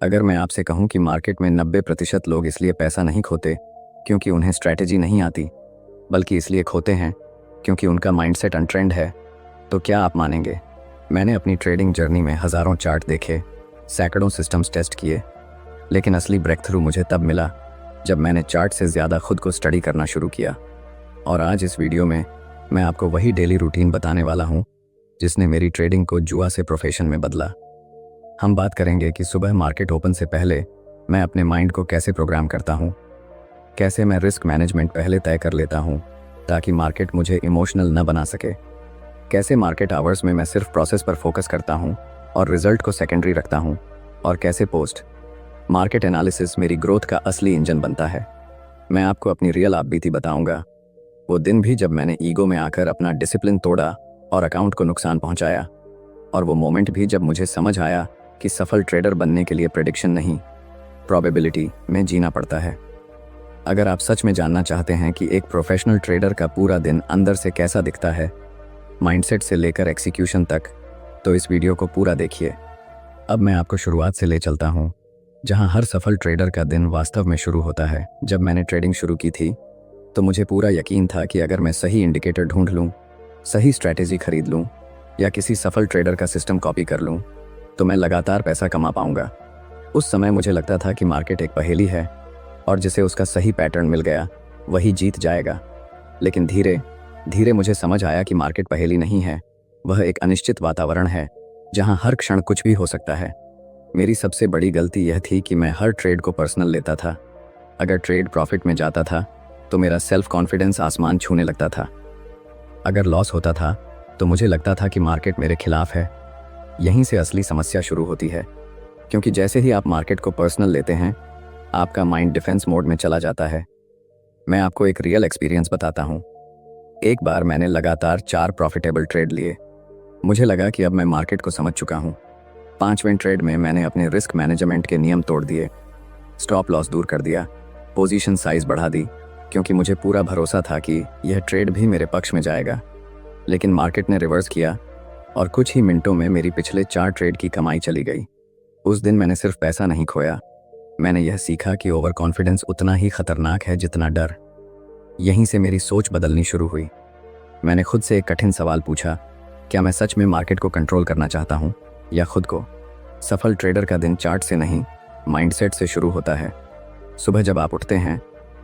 अगर मैं आपसे कहूं कि मार्केट में 90% लोग इसलिए पैसा नहीं खोते क्योंकि उन्हें स्ट्रैटेजी नहीं आती, बल्कि इसलिए खोते हैं क्योंकि उनका माइंडसेट अनट्रेंड है, तो क्या आप मानेंगे? मैंने अपनी ट्रेडिंग जर्नी में हज़ारों चार्ट देखे, सैकड़ों सिस्टम्स टेस्ट किए, लेकिन असली ब्रेक थ्रू मुझे तब मिला जब मैंने चार्ट से ज़्यादा खुद को स्टडी करना शुरू किया। और आज इस वीडियो में मैं आपको वही डेली रूटीन बताने वाला हूँ जिसने मेरी ट्रेडिंग को जुआ से प्रोफेशन में बदला। हम बात करेंगे कि सुबह मार्केट ओपन से पहले मैं अपने माइंड को कैसे प्रोग्राम करता हूँ, कैसे मैं रिस्क मैनेजमेंट पहले तय कर लेता हूँ ताकि मार्केट मुझे इमोशनल न बना सके, कैसे मार्केट आवर्स में मैं सिर्फ प्रोसेस पर फोकस करता हूँ और रिजल्ट को सेकेंडरी रखता हूँ, और कैसे पोस्ट मार्केट एनालिसिस मेरी ग्रोथ का असली इंजन बनता है। मैं आपको अपनी रियल आप बीती बताऊंगा, वो दिन भी जब मैंने ईगो में आकर अपना डिसिप्लिन तोड़ा और अकाउंट को नुकसान पहुंचाया, और वो मोमेंट भी जब मुझे समझ आया कि सफल ट्रेडर बनने के लिए प्रेडिक्शन नहीं, प्रोबेबिलिटी में जीना पड़ता है। अगर आप सच में जानना चाहते हैं कि एक प्रोफेशनल ट्रेडर का पूरा दिन अंदर से कैसा दिखता है, माइंडसेट से लेकर एग्जीक्यूशन तक, तो इस वीडियो को पूरा देखिए। अब मैं आपको शुरुआत से ले चलता हूँ, जहाँ हर सफल ट्रेडर का दिन वास्तव में शुरू होता है। जब मैंने ट्रेडिंग शुरू की थी तो मुझे पूरा यकीन था कि अगर मैं सही इंडिकेटर ढूंढ लूँ, सही स्ट्रैटेजी खरीद लूँ या किसी सफल ट्रेडर का सिस्टम कॉपी कर लूँ तो मैं लगातार पैसा कमा पाऊंगा। उस समय मुझे लगता था कि मार्केट एक पहेली है और जिसे उसका सही पैटर्न मिल गया वही जीत जाएगा। लेकिन धीरे धीरे मुझे समझ आया कि मार्केट पहेली नहीं है, वह एक अनिश्चित वातावरण है जहां हर क्षण कुछ भी हो सकता है। मेरी सबसे बड़ी गलती यह थी कि मैं हर ट्रेड को पर्सनल लेता था। अगर ट्रेड प्रॉफिट में जाता था तो मेरा सेल्फ कॉन्फिडेंस आसमान छूने लगता था। अगर लॉस होता था तो मुझे लगता था कि मार्केट मेरे खिलाफ है। यहीं से असली समस्या शुरू होती है, क्योंकि जैसे ही आप मार्केट को पर्सनल लेते हैं, आपका माइंड डिफेंस मोड में चला जाता है। मैं आपको एक रियल एक्सपीरियंस बताता हूँ। एक बार मैंने लगातार 4 प्रॉफिटेबल ट्रेड लिए। मुझे लगा कि अब मैं मार्केट को समझ चुका हूँ। 5वें ट्रेड में मैंने अपने रिस्क मैनेजमेंट के नियम तोड़ दिए, स्टॉप लॉस दूर कर दिया, पोजीशन साइज बढ़ा दी, क्योंकि मुझे पूरा भरोसा था कि यह ट्रेड भी मेरे पक्ष में जाएगा। लेकिन मार्केट ने रिवर्स किया और कुछ ही मिनटों में मेरी पिछले 4 ट्रेड की कमाई चली गई। उस दिन मैंने सिर्फ पैसा नहीं खोया, मैंने यह सीखा कि ओवर कॉन्फिडेंस उतना ही खतरनाक है जितना डर। यहीं से मेरी सोच बदलनी शुरू हुई। मैंने खुद से एक कठिन सवाल पूछा, क्या मैं सच में मार्केट को कंट्रोल करना चाहता हूँ या खुद को? सफल ट्रेडर का दिन चार्ट से नहीं, माइंडसेट से शुरू होता है। सुबह जब आप उठते हैं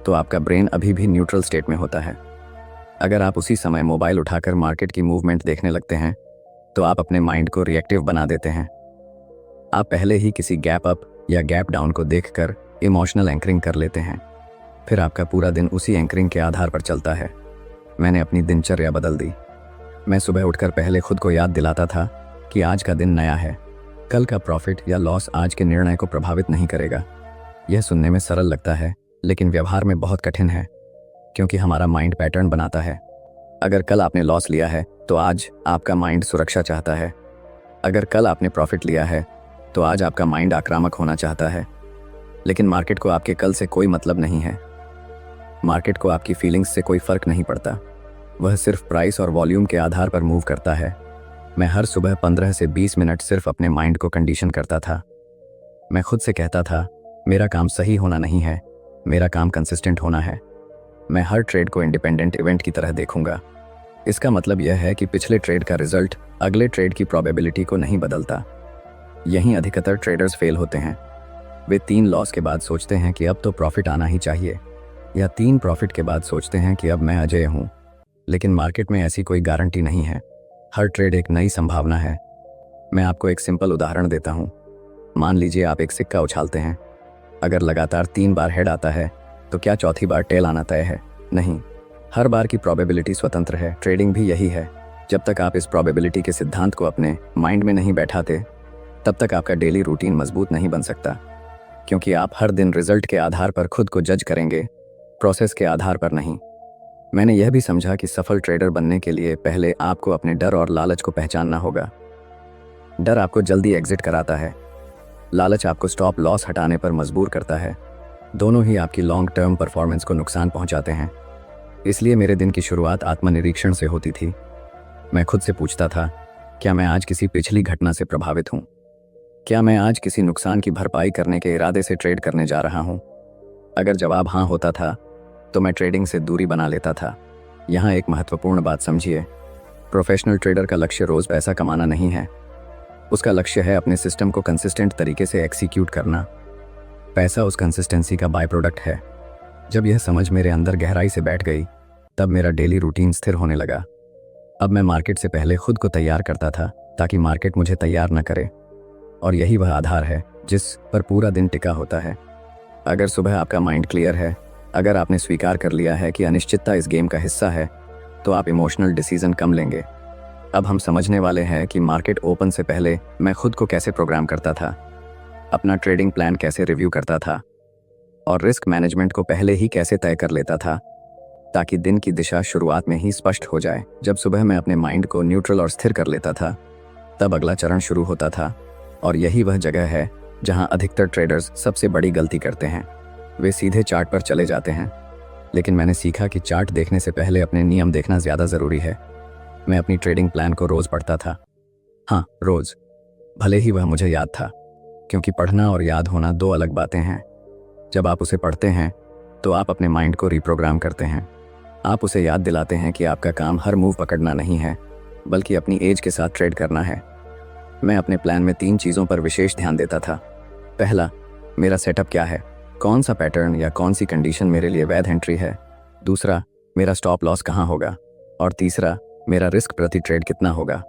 तो आपका ब्रेन अभी भी न्यूट्रल स्टेट में होता है। अगर आप उसी समय मोबाइल उठाकर मार्केट की मूवमेंट देखने लगते हैं तो आप अपने माइंड को रिएक्टिव बना देते हैं। आप पहले ही किसी गैप अप या गैप डाउन को देखकर इमोशनल एंकरिंग कर लेते हैं। फिर आपका पूरा दिन उसी एंकरिंग के आधार पर चलता है। मैंने अपनी दिनचर्या बदल दी। मैं सुबह उठकर पहले खुद को याद दिलाता था कि आज का दिन नया है, कल का प्रॉफिट या लॉस आज के निर्णय को प्रभावित नहीं करेगा। यह सुनने में सरल लगता है, लेकिन व्यवहार में बहुत कठिन है, क्योंकि हमारा माइंड पैटर्न बनाता है। अगर कल आपने लॉस लिया है तो आज आपका माइंड सुरक्षा चाहता है। अगर कल आपने प्रॉफिट लिया है तो आज आपका माइंड आक्रामक होना चाहता है। लेकिन मार्केट को आपके कल से कोई मतलब नहीं है। मार्केट को आपकी फीलिंग्स से कोई फर्क नहीं पड़ता। वह सिर्फ प्राइस और वॉल्यूम के आधार पर मूव करता है। मैं हर सुबह 15 से 20 मिनट सिर्फ अपने माइंड को कंडीशन करता था। मैं खुद से कहता था, मेरा काम सही होना नहीं है, मेरा काम कंसिस्टेंट होना है। मैं हर ट्रेड को इंडिपेंडेंट इवेंट की तरह देखूंगा। इसका मतलब यह है कि पिछले ट्रेड का रिजल्ट अगले ट्रेड की प्रोबेबिलिटी को नहीं बदलता। यहीं अधिकतर ट्रेडर्स फेल होते हैं। वे 3 लॉस के बाद सोचते हैं कि अब तो प्रॉफिट आना ही चाहिए, या 3 प्रॉफिट के बाद सोचते हैं कि अब मैं अजेय हूँ। लेकिन मार्केट में ऐसी कोई गारंटी नहीं है। हर ट्रेड एक नई संभावना है। मैं आपको एक सिंपल उदाहरण देता हूँ। मान लीजिए आप एक सिक्का उछालते हैं। अगर लगातार 3 बार हेड आता है तो क्या चौथी बार टेल आना तय है? नहीं, हर बार की प्रोबेबिलिटी स्वतंत्र है। ट्रेडिंग भी यही है। जब तक आप इस प्रोबेबिलिटी के सिद्धांत को अपने माइंड में नहीं बैठाते, तब तक आपका डेली रूटीन मजबूत नहीं बन सकता, क्योंकि आप हर दिन रिजल्ट के आधार पर खुद को जज करेंगे, प्रोसेस के आधार पर नहीं। मैंने यह भी समझा कि सफल ट्रेडर बनने के लिए पहले आपको अपने डर और लालच को पहचानना होगा। डर आपको जल्दी एग्जिट कराता है, लालच आपको स्टॉप लॉस हटाने पर मजबूर करता है। दोनों ही आपकी लॉन्ग टर्म परफॉर्मेंस को नुकसान पहुंचाते हैं। इसलिए मेरे दिन की शुरुआत आत्मनिरीक्षण से होती थी। मैं खुद से पूछता था, क्या मैं आज किसी पिछली घटना से प्रभावित हूँ? क्या मैं आज किसी नुकसान की भरपाई करने के इरादे से ट्रेड करने जा रहा हूँ? अगर जवाब हाँ होता था तो मैं ट्रेडिंग से दूरी बना लेता था। यहाँ एक महत्वपूर्ण बात समझिए, प्रोफेशनल ट्रेडर का लक्ष्य रोज पैसा कमाना नहीं है। उसका लक्ष्य है अपने सिस्टम को कंसिस्टेंट तरीके से एग्जीक्यूट करना। पैसा उस कंसिस्टेंसी का बाय प्रोडक्ट है। जब यह समझ मेरे अंदर गहराई से बैठ गई तब मेरा डेली रूटीन स्थिर होने लगा। अब मैं मार्केट से पहले खुद को तैयार करता था ताकि मार्केट मुझे तैयार न करे, और यही वह आधार है जिस पर पूरा दिन टिका होता है। अगर सुबह आपका माइंड क्लियर है, अगर आपने स्वीकार कर लिया है कि अनिश्चितता इस गेम का हिस्सा है, तो आप इमोशनल डिसीजन कम लेंगे। अब हम समझने वाले हैं कि मार्केट ओपन से पहले मैं खुद को कैसे प्रोग्राम करता था, अपना ट्रेडिंग प्लान कैसे रिव्यू करता था, और रिस्क मैनेजमेंट को पहले ही कैसे तय कर लेता था ताकि दिन की दिशा शुरुआत में ही स्पष्ट हो जाए। जब सुबह मैं अपने माइंड को न्यूट्रल और स्थिर कर लेता था तब अगला चरण शुरू होता था, और यही वह जगह है जहां अधिकतर ट्रेडर्स सबसे बड़ी गलती करते हैं। वे सीधे चार्ट पर चले जाते हैं, लेकिन मैंने सीखा कि चार्ट देखने से पहले अपने नियम देखना ज़्यादा ज़रूरी है। मैं अपनी ट्रेडिंग प्लान को रोज़ पढ़ता था। हाँ, रोज़, भले ही वह मुझे याद था, क्योंकि पढ़ना और याद होना दो अलग बातें हैं। जब आप उसे पढ़ते हैं तो आप अपने माइंड को रिप्रोग्राम करते हैं। आप उसे याद दिलाते हैं कि आपका काम हर मूव पकड़ना नहीं है, बल्कि अपनी एज के साथ ट्रेड करना है। मैं अपने प्लान में 3 चीज़ों पर विशेष ध्यान देता था। पहला, मेरा सेटअप क्या है, कौन सा पैटर्न या कौन सी कंडीशन मेरे लिए वैध एंट्री है। दूसरा, मेरा स्टॉप लॉस कहाँ होगा। और तीसरा, मेरा रिस्क प्रति ट्रेड कितना होगा।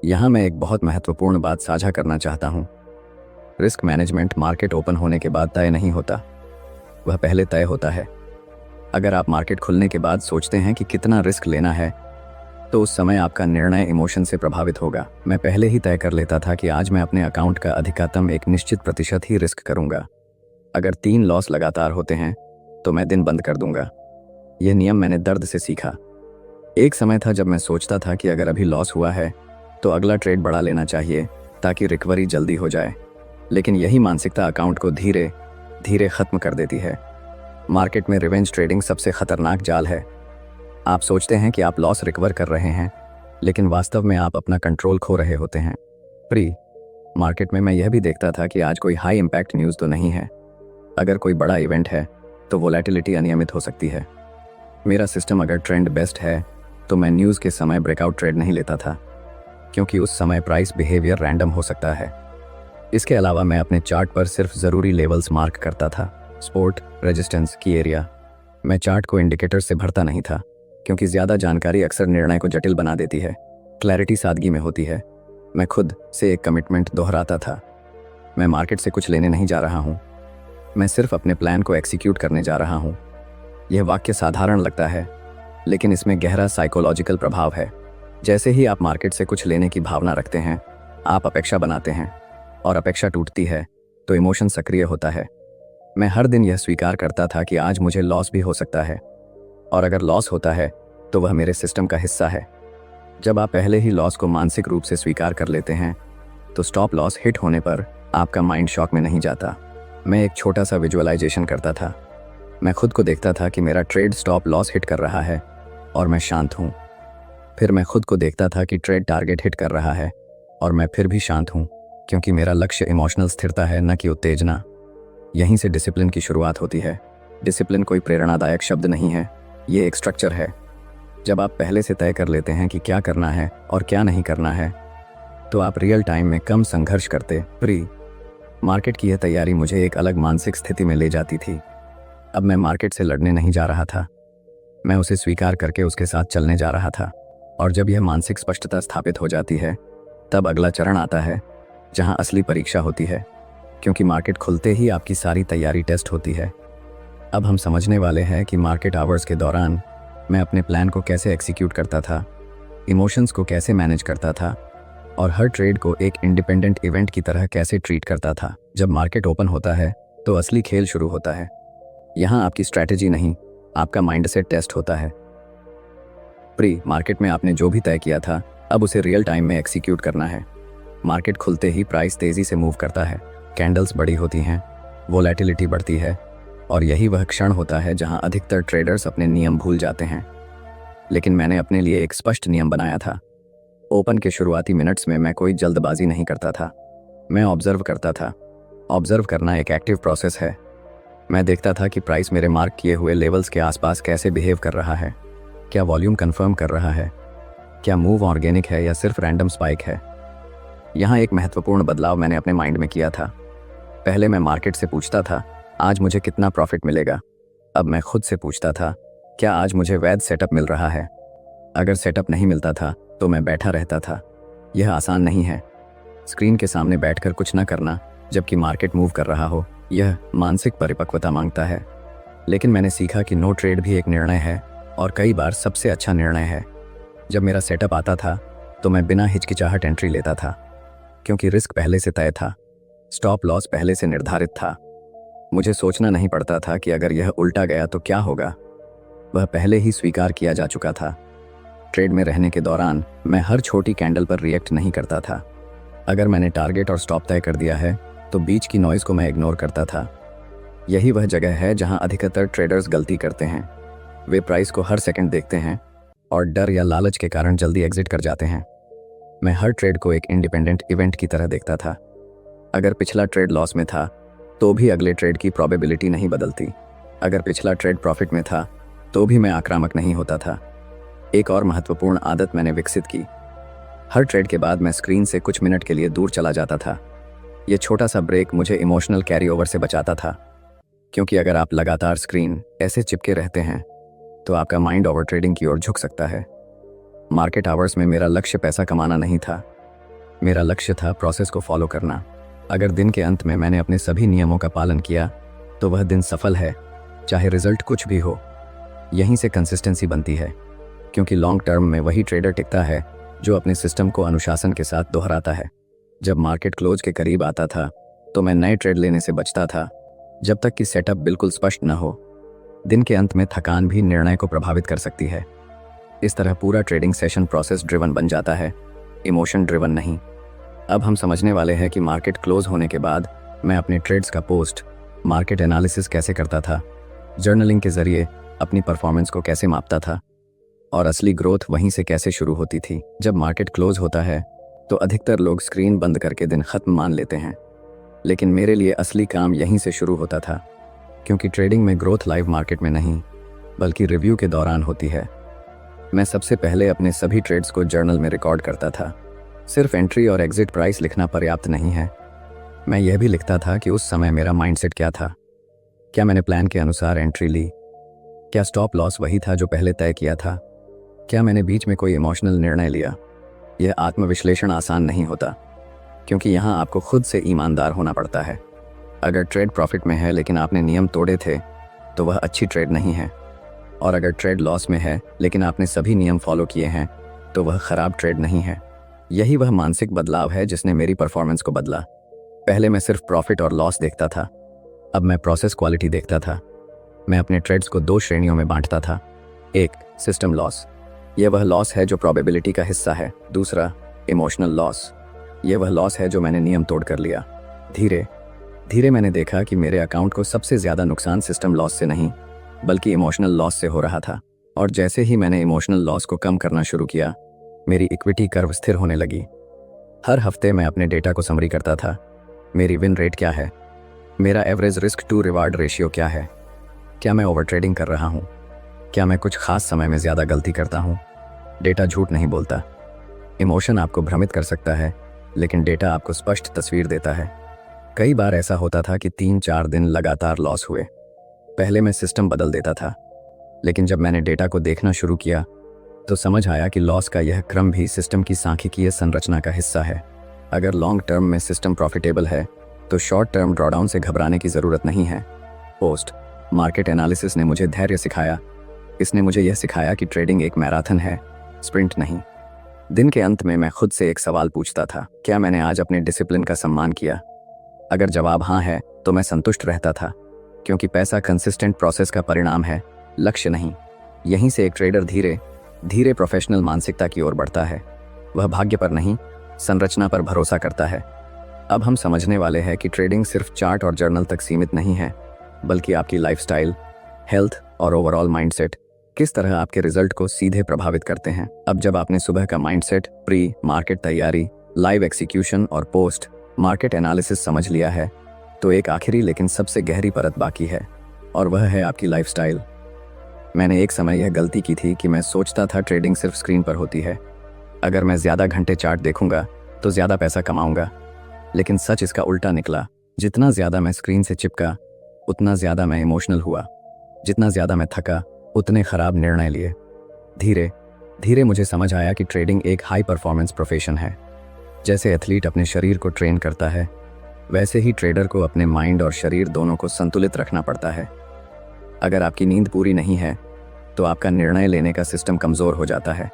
यहाँ मैं एक बहुत महत्वपूर्ण बात साझा करना चाहता हूँ। रिस्क मैनेजमेंट मार्केट ओपन होने के बाद तय नहीं होता, वह पहले तय होता है। अगर आप मार्केट खुलने के बाद सोचते हैं कि कितना रिस्क लेना है, तो उस समय आपका निर्णय इमोशन से प्रभावित होगा। मैं पहले ही तय कर लेता था कि आज मैं अपने अकाउंट का अधिकतम एक निश्चित प्रतिशत ही रिस्क करूंगा। अगर 3 लॉस लगातार होते हैं तो मैं दिन बंद कर दूंगा। यह नियम मैंने दर्द से सीखा। एक समय था जब मैं सोचता था कि अगर अभी लॉस हुआ है तो अगला ट्रेड बढ़ा लेना चाहिए ताकि रिकवरी जल्दी हो जाए, लेकिन यही मानसिकता अकाउंट को धीरे धीरे खत्म कर देती है। मार्केट में रिवेंज ट्रेडिंग सबसे खतरनाक जाल है। आप सोचते हैं कि आप लॉस रिकवर कर रहे हैं, लेकिन वास्तव में आप अपना कंट्रोल खो रहे होते हैं। प्री मार्केट में मैं यह भी देखता था कि आज कोई हाई इम्पैक्ट न्यूज़ तो नहीं है। अगर कोई बड़ा इवेंट है तो वोलेटिलिटी अनियमित हो सकती है। मेरा सिस्टम अगर ट्रेंड बेस्ट है तो मैं न्यूज़ के समय ब्रेकआउट ट्रेड नहीं लेता था, क्योंकि उस समय प्राइस बिहेवियर रैंडम हो सकता है। इसके अलावा मैं अपने चार्ट पर सिर्फ ज़रूरी लेवल्स मार्क करता था, सपोर्ट, रेजिस्टेंस की एरिया। मैं चार्ट को इंडिकेटर से भरता नहीं था, क्योंकि ज़्यादा जानकारी अक्सर निर्णय को जटिल बना देती है। क्लैरिटी सादगी में होती है। मैं खुद से एक कमिटमेंट दोहराता था, मैं मार्केट से कुछ लेने नहीं जा रहा हूँ, मैं सिर्फ अपने प्लान को एग्जीक्यूट करने जा रहा हूँ। यह वाक्य साधारण लगता है, लेकिन इसमें गहरा साइकोलॉजिकल प्रभाव है। जैसे ही आप मार्केट से कुछ लेने की भावना रखते हैं, आप अपेक्षा बनाते हैं, और अपेक्षा टूटती है तो इमोशन सक्रिय होता है। मैं हर दिन यह स्वीकार करता था कि आज मुझे लॉस भी हो सकता है, और अगर लॉस होता है तो वह मेरे सिस्टम का हिस्सा है। जब आप पहले ही लॉस को मानसिक रूप से स्वीकार कर लेते हैं तो स्टॉप लॉस हिट होने पर आपका माइंड शॉक में नहीं जाता। मैं एक छोटा सा विजुअलाइजेशन करता था। मैं खुद को देखता था कि मेरा ट्रेड स्टॉप लॉस हिट कर रहा है और मैं शांत हूँ। फिर मैं खुद को देखता था कि ट्रेड टारगेट हिट कर रहा है और मैं फिर भी शांत हूँ, क्योंकि मेरा लक्ष्य इमोशनल स्थिरता है, न कि उत्तेजना। यहीं से डिसिप्लिन की शुरुआत होती है। डिसिप्लिन कोई प्रेरणादायक शब्द नहीं है, ये एक स्ट्रक्चर है। जब आप पहले से तय कर लेते हैं कि क्या करना है और क्या नहीं करना है, तो आप रियल टाइम में कम संघर्ष करते। प्री मार्केट की यह तैयारी मुझे एक अलग मानसिक स्थिति में ले जाती थी। अब मैं मार्केट से लड़ने नहीं जा रहा था, मैं उसे स्वीकार करके उसके साथ चलने जा रहा था। और जब यह मानसिक स्पष्टता स्थापित हो जाती है, तब अगला चरण आता है जहां असली परीक्षा होती है, क्योंकि मार्केट खुलते ही आपकी सारी तैयारी टेस्ट होती है। अब हम समझने वाले हैं कि मार्केट आवर्स के दौरान मैं अपने प्लान को कैसे एग्जीक्यूट करता था, इमोशंस को कैसे मैनेज करता था, और हर ट्रेड को एक इंडिपेंडेंट इवेंट की तरह कैसे ट्रीट करता था। जब मार्केट ओपन होता है तो असली खेल शुरू होता है। यहाँ आपकी स्ट्रैटेजी नहीं, आपका माइंडसेट टेस्ट होता है। प्री मार्केट में आपने जो भी तय किया था, अब उसे रियल टाइम में एग्जीक्यूट करना है। मार्केट खुलते ही प्राइस तेजी से मूव करता है, कैंडल्स बड़ी होती हैं, वोलेटिलिटी बढ़ती है, और यही वह क्षण होता है जहां अधिकतर ट्रेडर्स अपने नियम भूल जाते हैं। लेकिन मैंने अपने लिए एक स्पष्ट नियम बनाया था। ओपन के शुरुआती मिनट्स में मैं कोई जल्दबाजी नहीं करता था। मैं ऑब्जर्व करता था। ऑब्जर्व करना एक एक्टिव प्रोसेस है। मैं देखता था कि प्राइस मेरे मार्क किए हुए लेवल्स के आसपास कैसे बिहेव कर रहा है। क्या वॉल्यूम कंफर्म कर रहा है? क्या मूव ऑर्गेनिक है या सिर्फ रैंडम स्पाइक है? यहाँ एक महत्वपूर्ण बदलाव मैंने अपने माइंड में किया था। पहले मैं मार्केट से पूछता था, आज मुझे कितना प्रॉफिट मिलेगा। अब मैं खुद से पूछता था, क्या आज मुझे वैध सेटअप मिल रहा है? अगर सेटअप नहीं मिलता था तो मैं बैठा रहता था। यह आसान नहीं है। स्क्रीन के सामने बैठकर कुछ न करना जबकि मार्केट मूव कर रहा हो, यह मानसिक परिपक्वता मांगता है। लेकिन मैंने सीखा कि नो ट्रेड भी एक निर्णय है, और कई बार सबसे अच्छा निर्णय है। जब मेरा सेटअप आता था तो मैं बिना हिचकिचाहट एंट्री लेता था, क्योंकि रिस्क पहले से तय था, स्टॉप लॉस पहले से निर्धारित था। मुझे सोचना नहीं पड़ता था कि अगर यह उल्टा गया तो क्या होगा। वह पहले ही स्वीकार किया जा चुका था। ट्रेड में रहने के दौरान मैं हर छोटी कैंडल पर रिएक्ट नहीं करता था। अगर मैंने टारगेट और स्टॉप तय कर दिया है तो बीच की नॉइज़ को मैं इग्नोर करता था। यही वह जगह है जहां अधिकतर ट्रेडर्स गलती करते हैं। वे प्राइस को हर सेकंड देखते हैं और डर या लालच के कारण जल्दी एग्जिट कर जाते हैं। मैं हर ट्रेड को एक इंडिपेंडेंट इवेंट की तरह देखता था। अगर पिछला ट्रेड लॉस में था तो भी अगले ट्रेड की प्रोबेबिलिटी नहीं बदलती। अगर पिछला ट्रेड प्रॉफिट में था तो भी मैं आक्रामक नहीं होता था। एक और महत्वपूर्ण आदत मैंने विकसित की। हर ट्रेड के बाद मैं स्क्रीन से कुछ मिनट के लिए दूर चला जाता था। ये छोटा सा ब्रेक मुझे इमोशनल कैरी ओवर से बचाता था, क्योंकि अगर आप लगातार स्क्रीन ऐसे चिपके रहते हैं तो आपका माइंड ओवर ट्रेडिंग की ओर झुक सकता है। मार्केट आवर्स में मेरा लक्ष्य पैसा कमाना नहीं था। मेरा लक्ष्य था प्रोसेस को फॉलो करना। अगर दिन के अंत में मैंने अपने सभी नियमों का पालन किया तो वह दिन सफल है, चाहे रिजल्ट कुछ भी हो। यहीं से कंसिस्टेंसी बनती है, क्योंकि लॉन्ग टर्म में वही ट्रेडर टिकता है जो अपने सिस्टम को अनुशासन के साथ दोहराता है। जब मार्केट क्लोज के करीब आता था तो मैं नए ट्रेड लेने से बचता था जब तक कि सेटअप बिल्कुल स्पष्ट न हो। दिन के अंत में थकान भी निर्णय को प्रभावित कर सकती है। इस तरह पूरा ट्रेडिंग सेशन प्रोसेस ड्रिवन बन जाता है, इमोशन ड्रिवन नहीं। अब हम समझने वाले हैं कि मार्केट क्लोज होने के बाद मैं अपने ट्रेड्स का पोस्ट मार्केट एनालिसिस कैसे करता था, जर्नलिंग के जरिए अपनी परफॉर्मेंस को कैसे मापता था, और असली ग्रोथ वहीं से कैसे शुरू होती थी। जब मार्केट क्लोज होता है तो अधिकतर लोग स्क्रीन बंद करके दिन खत्म मान लेते हैं, लेकिन मेरे लिए असली काम यहीं से शुरू होता था, क्योंकि ट्रेडिंग में ग्रोथ लाइव मार्केट में नहीं बल्कि रिव्यू के दौरान होती है। मैं सबसे पहले अपने सभी ट्रेड्स को जर्नल में रिकॉर्ड करता था। सिर्फ एंट्री और एग्जिट प्राइस लिखना पर्याप्त नहीं है। मैं यह भी लिखता था कि उस समय मेरा माइंडसेट क्या था। क्या मैंने प्लान के अनुसार एंट्री ली? क्या स्टॉप लॉस वही था जो पहले तय किया था? क्या मैंने बीच में कोई इमोशनल निर्णय लिया? यह आत्मविश्लेषण आसान नहीं होता, क्योंकि यहाँ आपको खुद से ईमानदार होना पड़ता है। अगर ट्रेड प्रॉफिट में है लेकिन आपने नियम तोड़े थे तो वह अच्छी ट्रेड नहीं है, और अगर ट्रेड लॉस में है लेकिन आपने सभी नियम फॉलो किए हैं तो वह खराब ट्रेड नहीं है। यही वह मानसिक बदलाव है जिसने मेरी परफॉर्मेंस को बदला। पहले मैं सिर्फ प्रॉफिट और लॉस देखता था, अब मैं प्रोसेस क्वालिटी देखता था। मैं अपने ट्रेड्स को 2 श्रेणियों में बांटता था। एक, सिस्टम लॉस। यह वह लॉस है जो प्रोबेबिलिटी का हिस्सा है। दूसरा, इमोशनल लॉस। यह वह लॉस है जो मैंने नियम तोड़ कर लिया। धीरे धीरे मैंने देखा कि मेरे अकाउंट को सबसे ज़्यादा नुकसान सिस्टम लॉस से नहीं बल्कि इमोशनल लॉस से हो रहा था। और जैसे ही मैंने इमोशनल लॉस को कम करना शुरू किया, मेरी इक्विटी कर्व स्थिर होने लगी। हर हफ्ते मैं अपने डेटा को समरी करता था। मेरी विन रेट क्या है? मेरा average risk to reward ratio क्या है? क्या मैं ओवर ट्रेडिंग कर रहा हूँ? क्या मैं कुछ खास समय में ज़्यादा गलती करता हूँ? डेटा झूठ नहीं बोलता। इमोशन आपको भ्रमित कर सकता है, लेकिन डेटा आपको स्पष्ट तस्वीर देता है। कई बार ऐसा होता था कि 3-4 दिन लगातार लॉस हुए। पहले मैं सिस्टम बदल देता था, लेकिन जब मैंने डेटा को देखना शुरू किया तो समझ आया कि लॉस का यह क्रम भी सिस्टम की सांख्यिकीय संरचना का हिस्सा है। अगर लॉन्ग टर्म में सिस्टम प्रॉफिटेबल है तो शॉर्ट टर्म ड्रॉडाउन से घबराने की ज़रूरत नहीं है। पोस्ट मार्केट एनालिसिस ने मुझे धैर्य सिखाया। इसने मुझे यह सिखाया कि ट्रेडिंग एक मैराथन है, स्प्रिंट नहीं। दिन के अंत में मैं खुद से एक सवाल पूछता था, क्या मैंने आज अपने डिसिप्लिन का सम्मान किया? अगर जवाब हाँ है तो मैं संतुष्ट रहता था, क्योंकि पैसा कंसिस्टेंट प्रोसेस का परिणाम है, लक्ष्य नहीं। यहीं से एक ट्रेडर धीरे धीरे प्रोफेशनल मानसिकता की ओर बढ़ता है। वह भाग्य पर नहीं, संरचना पर भरोसा करता है। अब हम समझने वाले हैं कि ट्रेडिंग सिर्फ चार्ट और जर्नल तक सीमित नहीं है, बल्कि आपकी लाइफस्टाइल, हेल्थ और ओवरऑल माइंडसेट किस तरह आपके रिजल्ट को सीधे प्रभावित करते हैं। अब जब आपने सुबह का माइंडसेट, प्री मार्केट तैयारी, लाइव एक्सिक्यूशन और पोस्ट मार्केट एनालिसिस समझ लिया है, तो एक आखिरी लेकिन सबसे गहरी परत बाकी है, और वह है आपकी लाइफस्टाइल। मैंने एक समय यह गलती की थी कि मैं सोचता था ट्रेडिंग सिर्फ स्क्रीन पर होती है। अगर मैं ज़्यादा घंटे चार्ट देखूंगा तो ज़्यादा पैसा कमाऊंगा। लेकिन सच इसका उल्टा निकला। जितना ज़्यादा मैं स्क्रीन से चिपका, उतना ज़्यादा मैं इमोशनल हुआ। जितना ज़्यादा मैं थका, उतने खराब निर्णय लिए। धीरे धीरे मुझे समझ आया कि ट्रेडिंग एक हाई परफॉर्मेंस प्रोफेशन है। जैसे एथलीट अपने शरीर को ट्रेन करता है, वैसे ही ट्रेडर को अपने माइंड और शरीर दोनों को संतुलित रखना पड़ता है। अगर आपकी नींद पूरी नहीं है तो आपका निर्णय लेने का सिस्टम कमज़ोर हो जाता है।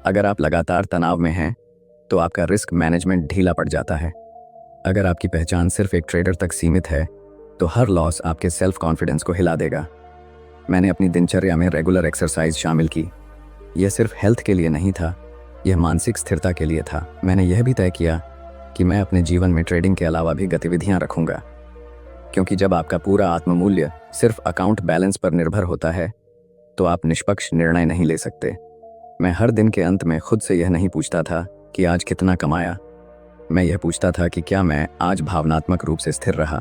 अगर आप लगातार तनाव में हैं तो आपका रिस्क मैनेजमेंट ढीला पड़ जाता है। अगर आपकी पहचान सिर्फ एक ट्रेडर तक सीमित है तो हर लॉस आपके सेल्फ कॉन्फिडेंस को हिला देगा। मैंने अपनी दिनचर्या में रेगुलर एक्सरसाइज शामिल की। यह सिर्फ हेल्थ के लिए नहीं था, यह मानसिक स्थिरता के लिए था। मैंने यह भी तय किया कि मैं अपने जीवन में ट्रेडिंग के अलावा भी गतिविधियां रखूंगा, क्योंकि जब आपका पूरा आत्ममूल्य सिर्फ अकाउंट बैलेंस पर निर्भर होता है तो आप निष्पक्ष निर्णय नहीं ले सकते। मैं हर दिन के अंत में खुद से यह नहीं पूछता था कि आज कितना कमाया। मैं यह पूछता था कि क्या मैं आज भावनात्मक रूप से स्थिर रहा,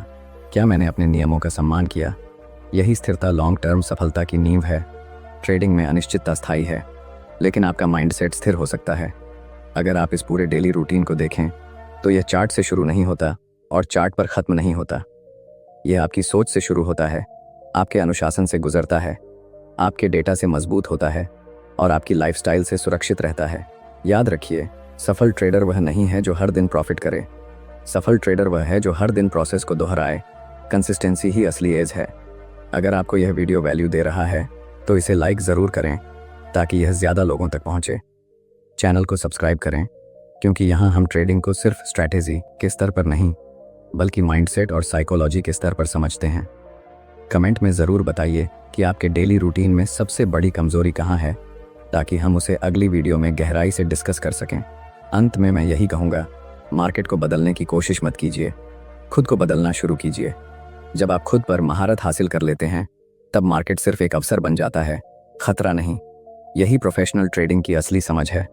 क्या मैंने अपने नियमों का सम्मान किया। यही स्थिरता लॉन्ग टर्म सफलता की नींव है। ट्रेडिंग में अनिश्चितता स्थायी है, लेकिन आपका माइंडसेट स्थिर हो सकता है। अगर आप इस पूरे डेली रूटीन को देखें तो यह चार्ट से शुरू नहीं होता और चार्ट पर ख़त्म नहीं होता। यह आपकी सोच से शुरू होता है, आपके अनुशासन से गुजरता है, आपके डेटा से मजबूत होता है और आपकी लाइफस्टाइल से सुरक्षित रहता है। याद रखिए, सफल ट्रेडर वह नहीं है जो हर दिन प्रॉफिट करे। सफल ट्रेडर वह है जो हर दिन प्रोसेस को दोहराए। कंसिस्टेंसी ही असली एज है। अगर आपको यह वीडियो वैल्यू दे रहा है तो इसे लाइक ज़रूर करें ताकि यह ज़्यादा लोगों तक पहुँचे। चैनल को सब्सक्राइब करें, क्योंकि यहाँ हम ट्रेडिंग को सिर्फ स्ट्रैटेजी के स्तर पर नहीं बल्कि माइंडसेट और साइकोलॉजी के स्तर पर समझते हैं। कमेंट में ज़रूर बताइए कि आपके डेली रूटीन में सबसे बड़ी कमज़ोरी कहाँ है, ताकि हम उसे अगली वीडियो में गहराई से डिस्कस कर सकें। अंत में मैं यही कहूँगा, मार्केट को बदलने की कोशिश मत कीजिए, खुद को बदलना शुरू कीजिए। जब आप खुद पर महारत हासिल कर लेते हैं तब मार्केट सिर्फ एक अवसर बन जाता है, खतरा नहीं। यही प्रोफेशनल ट्रेडिंग की असली समझ है।